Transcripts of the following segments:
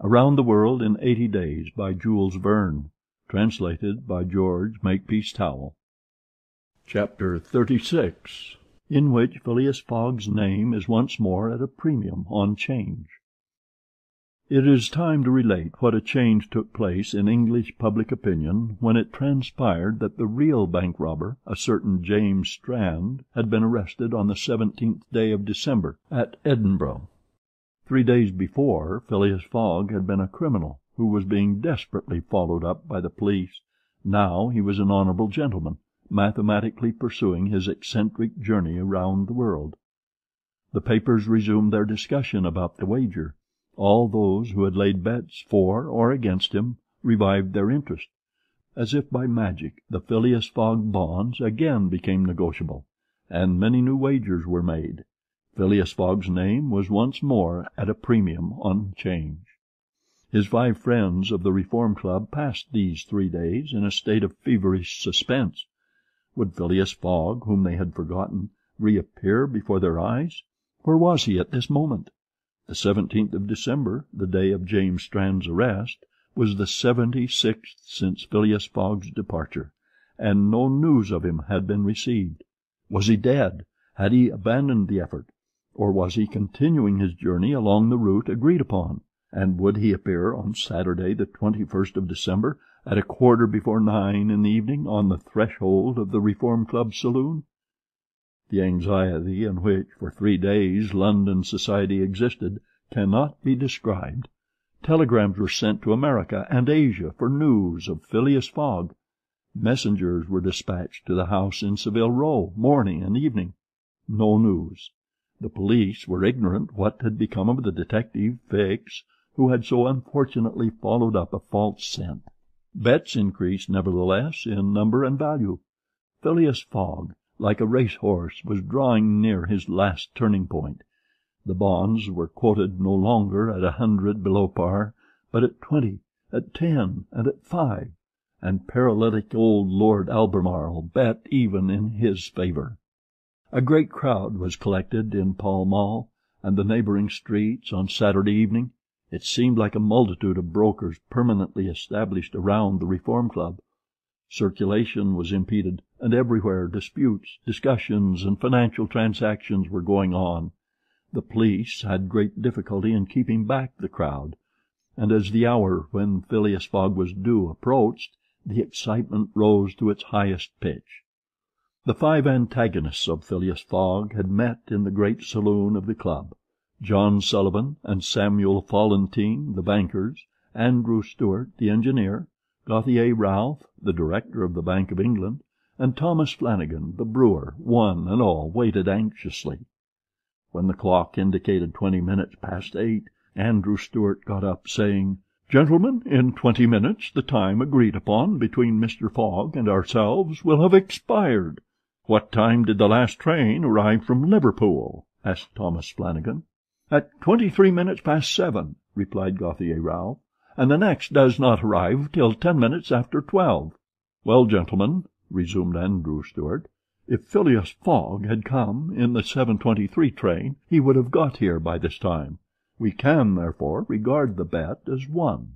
Around the World in 80 Days by Jules Verne. Translated by George Makepeace Towell. Chapter 36, in which Phileas Fogg's name is once more at a premium on 'Change. It is time to relate what a change took place in English public opinion when it transpired that the real bank robber, a certain James Strand, had been arrested on the 17th day of December at Edinburgh. 3 days before, Phileas Fogg had been a criminal who was being desperately followed up by the police. Now he was an honourable gentleman, mathematically pursuing his eccentric journey around the world. The papers resumed their discussion about the wager. All those who had laid bets for or against him revived their interest. As if by magic, the Phileas Fogg bonds again became negotiable, and many new wagers were made. Phileas Fogg's name was once more at a premium on 'Change. His 5 friends of the Reform Club passed these 3 days in a state of feverish suspense. Would Phileas Fogg, whom they had forgotten, reappear before their eyes? Where was he at this moment? The 17th of December, the day of James Strand's arrest, was the 76th since Phileas Fogg's departure, and no news of him had been received. Was he dead? Had he abandoned the effort? Or was he continuing his journey along the route agreed upon? And would he appear on Saturday, the 21st of December, at 9:15 in the evening, on the threshold of the Reform Club saloon? The anxiety in which, for 3 days, London society existed cannot be described. Telegrams were sent to America and Asia for news of Phileas Fogg. Messengers were dispatched to the house in Savile Row, morning and evening. No news. The police were ignorant what had become of the detective, Fix, who had so unfortunately followed up a false scent. Bets increased, nevertheless, in number and value. Phileas Fogg, like a race-horse, was drawing near his last turning-point. The bonds were quoted no longer at 100 below par, but at 20, at 10, and at 5, and paralytic old Lord Albemarle bet even in his favour. A great crowd was collected in Pall Mall and the neighbouring streets on Saturday evening. It seemed like a multitude of brokers permanently established around the Reform Club. Circulation was impeded, and everywhere disputes, discussions, and financial transactions were going on. The police had great difficulty in keeping back the crowd, and as the hour when Phileas Fogg was due approached, the excitement rose to its highest pitch. The 5 antagonists of Phileas Fogg had met in the great saloon of the club: John Sullivan and Samuel Fallentin, the bankers; Andrew Stuart, the engineer; Gauthier Ralph, the director of the Bank of England; and Thomas Flanagan, the brewer. One and all waited anxiously. When the clock indicated 20 minutes past 8, Andrew Stuart got up, saying, "Gentlemen, in 20 minutes the time agreed upon between Mr. Fogg and ourselves will have expired." "What time did the last train arrive from Liverpool?" asked Thomas Flanagan. "At 23 minutes past 7, replied Gauthier Ralph, "and the next does not arrive till 10 minutes after 12. "Well, gentlemen," resumed Andrew Stuart, "if Phileas Fogg had come in the 7:23 train, he would have got here by this time. We can, therefore, regard the bet as won."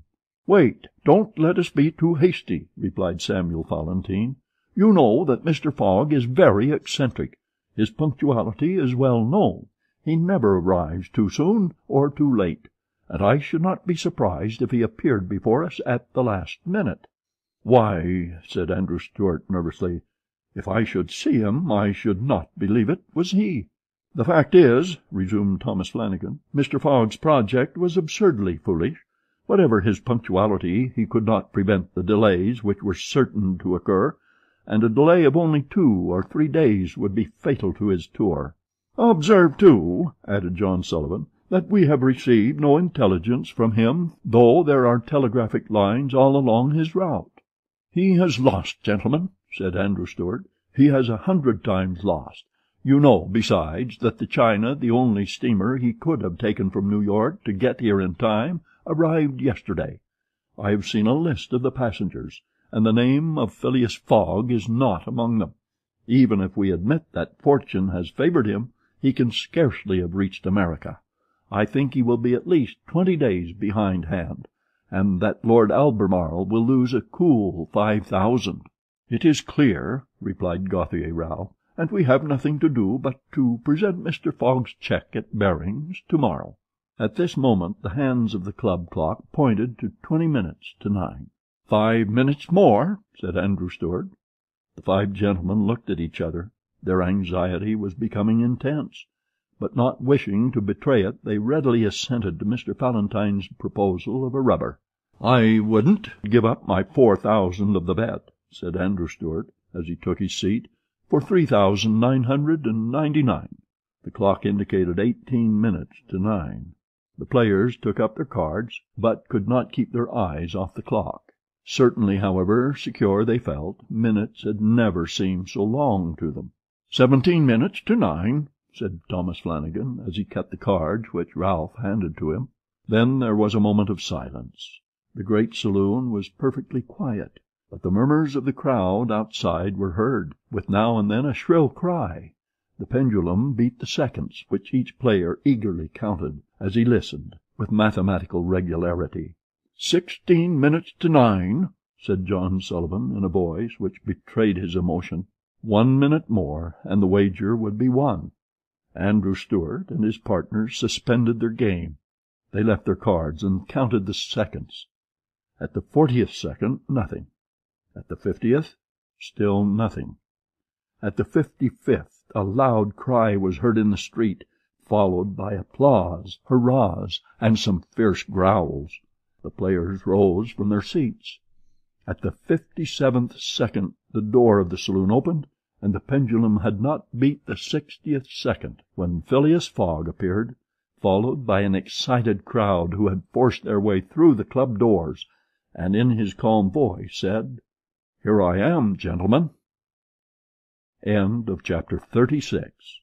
"Wait, don't let us be too hasty," replied Samuel Fallentin. "You know that Mr. Fogg is very eccentric. His punctuality is well known. He never arrives too soon or too late, and I should not be surprised if he appeared before us at the last minute." "Why," said Andrew Stuart nervously, "if I should see him I should not believe it was he." "The fact is," resumed Thomas Flanagan, "Mr. Fogg's project was absurdly foolish. Whatever his punctuality, he could not prevent the delays which were certain to occur, and a delay of only 2 or 3 days would be fatal to his tour. Observe, too," added John Sullivan, "that we have received no intelligence from him, though there are telegraphic lines all along his route." "He has lost, gentlemen," said Andrew Stuart. "He has 100 times lost. You know, besides, that the China, the only steamer he could have taken from New York to get here in time, arrived yesterday. I have seen a list of the passengers, and the name of Phileas Fogg is not among them. Even if we admit that fortune has favoured him, he can scarcely have reached America. I think he will be at least 20 days behindhand, and that Lord Albemarle will lose a cool 5,000. "It is clear," replied Gauthier Routh, "and we have nothing to do but to present Mr. Fogg's cheque at Baring's tomorrow." At this moment the hands of the club clock pointed to 20 minutes to 9. "5 minutes more," said Andrew Stuart. The five gentlemen looked at each other. Their anxiety was becoming intense, but not wishing to betray it, they readily assented to Mr. Falentine's proposal of a rubber. "I wouldn't give up my 4,000 of the bet," said Andrew Stuart, as he took his seat, "for 3,999. The clock indicated 18 minutes to 9. The players took up their cards, but could not keep their eyes off the clock. Certainly, however secure they felt, minutes had never seemed so long to them. 17 minutes to 9, said Thomas Flanagan, as he cut the cards which Ralph handed to him. Then there was a moment of silence. The great saloon was perfectly quiet, but the murmurs of the crowd outside were heard, with now and then a shrill cry. The pendulum beat the seconds, which each player eagerly counted, as he listened, with mathematical regularity. 16 minutes to 9, said John Sullivan, in a voice which betrayed his emotion. 1 minute more, and the wager would be won. Andrew Stuart and his partners suspended their game. They left their cards and counted the seconds. At the 40th second, nothing. At the 50th, still nothing. At the 55th, a loud cry was heard in the street, followed by applause, hurrahs, and some fierce growls. The players rose from their seats. At the 57th second the door of the saloon opened, and the pendulum had not beat the 60th second when Phileas Fogg appeared, followed by an excited crowd who had forced their way through the club doors, and in his calm voice said, "Here I am, gentlemen." End of chapter 36.